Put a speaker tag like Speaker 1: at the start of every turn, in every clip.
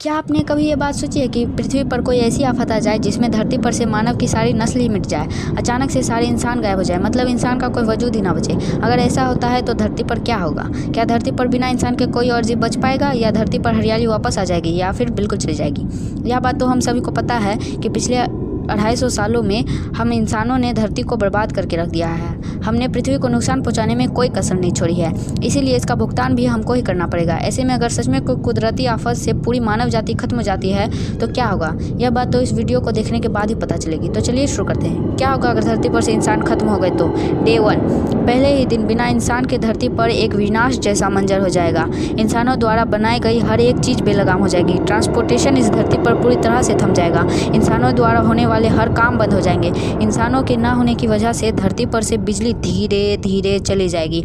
Speaker 1: क्या आपने कभी ये बात सोची है कि पृथ्वी पर कोई ऐसी आफत आ जाए जिसमें धरती पर से मानव की सारी नस्ल ही मिट जाए, अचानक से सारे इंसान गायब हो जाए, मतलब इंसान का कोई वजूद ही ना बचे। अगर ऐसा होता है तो धरती पर क्या होगा? क्या धरती पर बिना इंसान के कोई और जीव बच पाएगा, या धरती पर हरियाली वापस आ जाएगी, या फिर बिल्कुल चली जाएगी? यह बात तो हम सभी को पता है कि पिछले 250 सालों में हम इंसानों ने धरती को बर्बाद करके रख दिया है। हमने पृथ्वी को नुकसान पहुंचाने में कोई कसर नहीं छोड़ी है, इसीलिए इसका भुगतान भी हमको ही करना पड़ेगा। ऐसे में अगर सच में कोई कुदरती आफत से पूरी मानव जाति खत्म हो जाती है तो क्या होगा? यह बात तो इस वीडियो को देखने के बाद ही पता चलेगी। तो चलिए शुरू करते हैं। क्या होगा अगर धरती पर से इंसान खत्म हो गए तो? डे 1, पहले ही दिन बिना इंसान के धरती पर एक विनाश जैसा मंजर हो जाएगा। इंसानों द्वारा बनाई गई हर एक चीज़ बेलगाम हो जाएगी। ट्रांसपोर्टेशन इस धरती पर पूरी तरह से थम जाएगा। इंसानों द्वारा होने वाले हर काम बंद हो जाएंगे। इंसानों के ना होने की वजह से धरती पर से बिजली धीरे धीरे चली जाएगी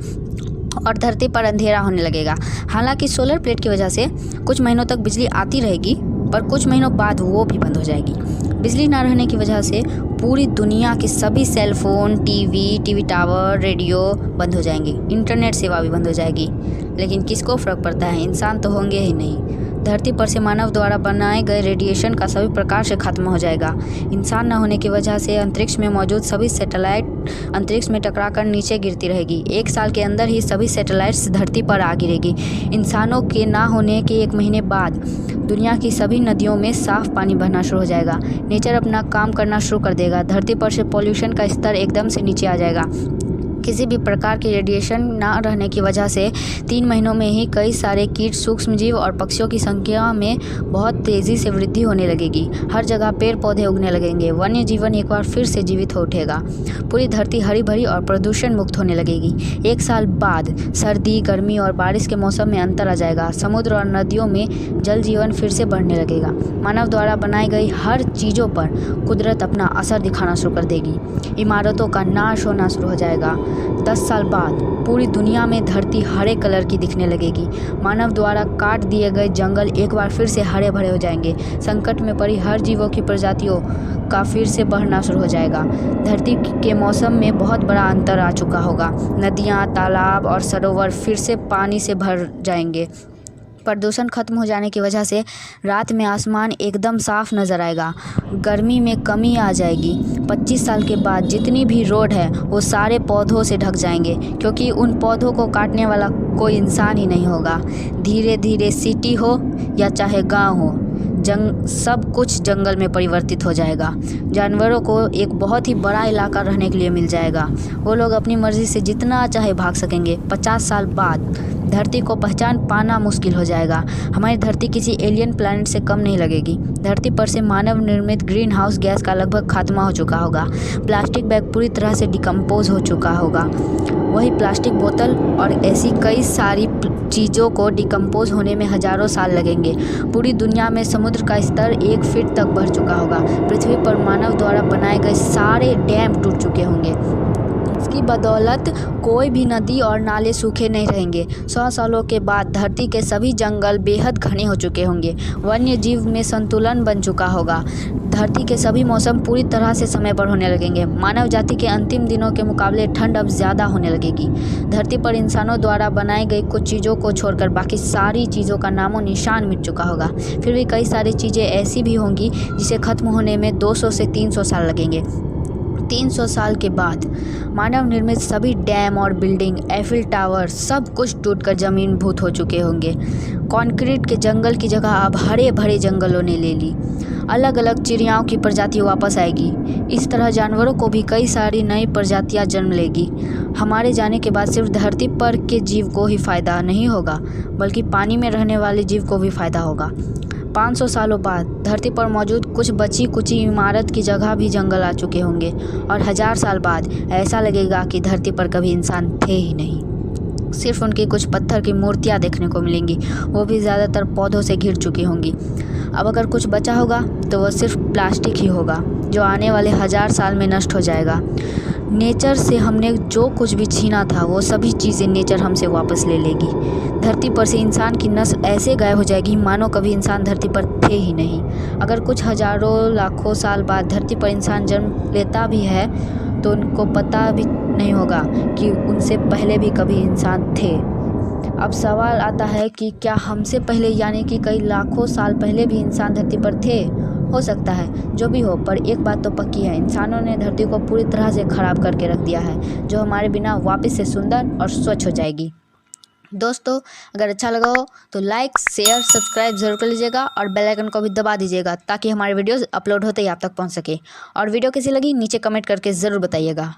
Speaker 1: और धरती पर अंधेरा होने लगेगा। हालांकि सोलर प्लेट की वजह से कुछ महीनों तक बिजली आती रहेगी, पर कुछ महीनों बाद वो भी बंद हो जाएगी। बिजली ना रहने की वजह से पूरी दुनिया के सभी सेलफोन, टीवी टावर, रेडियो बंद हो जाएंगे। इंटरनेट सेवा भी बंद हो जाएगी। लेकिन किसको फ़र्क पड़ता है? इंसान तो होंगे ही नहीं। धरती पर से मानव द्वारा बनाए गए रेडिएशन का सभी प्रकार से खत्म हो जाएगा। इंसान न होने की वजह से अंतरिक्ष में मौजूद सभी सैटेलाइट अंतरिक्ष में टकराकर नीचे गिरती रहेगी। 1 साल के अंदर ही सभी सैटेलाइट्स धरती पर आ गिरेगी। इंसानों के ना होने के 1 महीने बाद दुनिया की सभी नदियों में साफ पानी बहना शुरू हो जाएगा। नेचर अपना काम करना शुरू कर देगा। धरती पर से पॉल्यूशन का स्तर एकदम से नीचे आ जाएगा। किसी भी प्रकार की रेडिएशन ना रहने की वजह से 3 महीनों में ही कई सारे कीट, सूक्ष्मजीव और पक्षियों की संख्या में बहुत तेज़ी से वृद्धि होने लगेगी। हर जगह पेड़ पौधे उगने लगेंगे। वन्य जीवन एक बार फिर से जीवित हो उठेगा। पूरी धरती हरी भरी और प्रदूषण मुक्त होने लगेगी। 1 साल बाद सर्दी, गर्मी और बारिश के मौसम में अंतर आ जाएगा। समुद्र और नदियों में जल जीवन फिर से बढ़ने लगेगा। मानव द्वारा बनाई गई हर चीज़ों पर कुदरत अपना असर दिखाना शुरू कर देगी। इमारतों का नाश होना शुरू हो जाएगा। 10 साल बाद पूरी दुनिया में धरती हरे कलर की दिखने लगेगी। मानव द्वारा काट दिए गए जंगल एक बार फिर से हरे भरे हो जाएंगे। संकट में पड़ी हर जीवों की प्रजातियों का फिर से बढ़ना शुरू हो जाएगा। धरती के मौसम में बहुत बड़ा अंतर आ चुका होगा। नदियाँ, तालाब और सरोवर फिर से पानी से भर जाएंगे। प्रदूषण खत्म हो जाने की वजह से रात में आसमान एकदम साफ नज़र आएगा। गर्मी में कमी आ जाएगी। 25 साल के बाद जितनी भी रोड है वो सारे पौधों से ढक जाएंगे, क्योंकि उन पौधों को काटने वाला कोई इंसान ही नहीं होगा। धीरे धीरे सिटी हो या चाहे गांव हो, सब कुछ जंगल में परिवर्तित हो जाएगा। जानवरों को एक बहुत ही बड़ा इलाका रहने के लिए मिल जाएगा। वो लोग अपनी मर्ज़ी से जितना चाहे भाग सकेंगे। 50 साल बाद धरती को पहचान पाना मुश्किल हो जाएगा। हमारी धरती किसी एलियन प्लैनेट से कम नहीं लगेगी। धरती पर से मानव निर्मित ग्रीन हाउस गैस का लगभग खात्मा हो चुका होगा। प्लास्टिक बैग पूरी तरह से डिकम्पोज हो चुका होगा। वही प्लास्टिक बोतल और ऐसी कई सारी चीज़ों को डिकम्पोज होने में हज़ारों साल लगेंगे। पूरी दुनिया में समुद्र का स्तर 1 फीट तक बढ़ चुका होगा। पृथ्वी पर मानव द्वारा बनाए गए सारे डैम टूट चुके होंगे। इसकी बदौलत कोई भी नदी और नाले सूखे नहीं रहेंगे। 100 सालों के बाद धरती के सभी जंगल बेहद घने हो चुके होंगे। वन्य जीव में संतुलन बन चुका होगा। धरती के सभी मौसम पूरी तरह से समय पर होने लगेंगे। मानव जाति के अंतिम दिनों के मुकाबले ठंड अब ज़्यादा होने लगेगी। धरती पर इंसानों द्वारा बनाई गई कुछ चीज़ों को छोड़कर बाकी सारी चीज़ों का नामो निशान मिट चुका होगा। फिर भी कई सारी चीज़ें ऐसी भी होंगी जिसे ख़त्म होने में 200 से 300 साल लगेंगे। 300 साल के बाद मानव निर्मित सभी डैम और बिल्डिंग, एफिल टावर, सब कुछ टूटकर जमीनभूत हो चुके होंगे। कंक्रीट के जंगल की जगह अब हरे भरे जंगलों ने ले ली। अलग अलग चिड़ियाओं की प्रजाति वापस आएगी। इस तरह जानवरों को भी कई सारी नई प्रजातियां जन्म लेगी। हमारे जाने के बाद सिर्फ धरती पर के जीव को ही फ़ायदा नहीं होगा, बल्कि पानी में रहने वाले जीव को भी फ़ायदा होगा। 500 सालों बाद धरती पर मौजूद कुछ बची कुची इमारत की जगह भी जंगल आ चुके होंगे, और 1000 साल बाद ऐसा लगेगा कि धरती पर कभी इंसान थे ही नहीं। सिर्फ उनकी कुछ पत्थर की मूर्तियाँ देखने को मिलेंगी, वो भी ज़्यादातर पौधों से घिर चुकी होंगी। अब अगर कुछ बचा होगा तो वह सिर्फ प्लास्टिक ही होगा, जो आने वाले 1000 साल में नष्ट हो जाएगा। नेचर से हमने जो कुछ भी छीना था वो सभी चीज़ें नेचर हमसे वापस ले लेगी। धरती पर से इंसान की नस्ल ऐसे गायब हो जाएगी मानो कभी इंसान धरती पर थे ही नहीं। अगर कुछ हज़ारों लाखों साल बाद धरती पर इंसान जन्म लेता भी है तो उनको पता भी नहीं होगा कि उनसे पहले भी कभी इंसान थे। अब सवाल आता है कि क्या हमसे पहले यानी कि कई लाखों साल पहले भी इंसान धरती पर थे? हो सकता है, जो भी हो, पर एक बात तो पक्की है, इंसानों ने धरती को पूरी तरह से ख़राब करके रख दिया है, जो हमारे बिना वापस से सुंदर और स्वच्छ हो जाएगी। दोस्तों, अगर अच्छा लगा हो तो लाइक, शेयर, सब्सक्राइब ज़रूर कर लीजिएगा और बेल आइकन को भी दबा दीजिएगा ताकि हमारे वीडियोज़ अपलोड होते ही आप तक पहुंच सके। और वीडियो कैसी लगी नीचे कमेंट करके ज़रूर बताइएगा।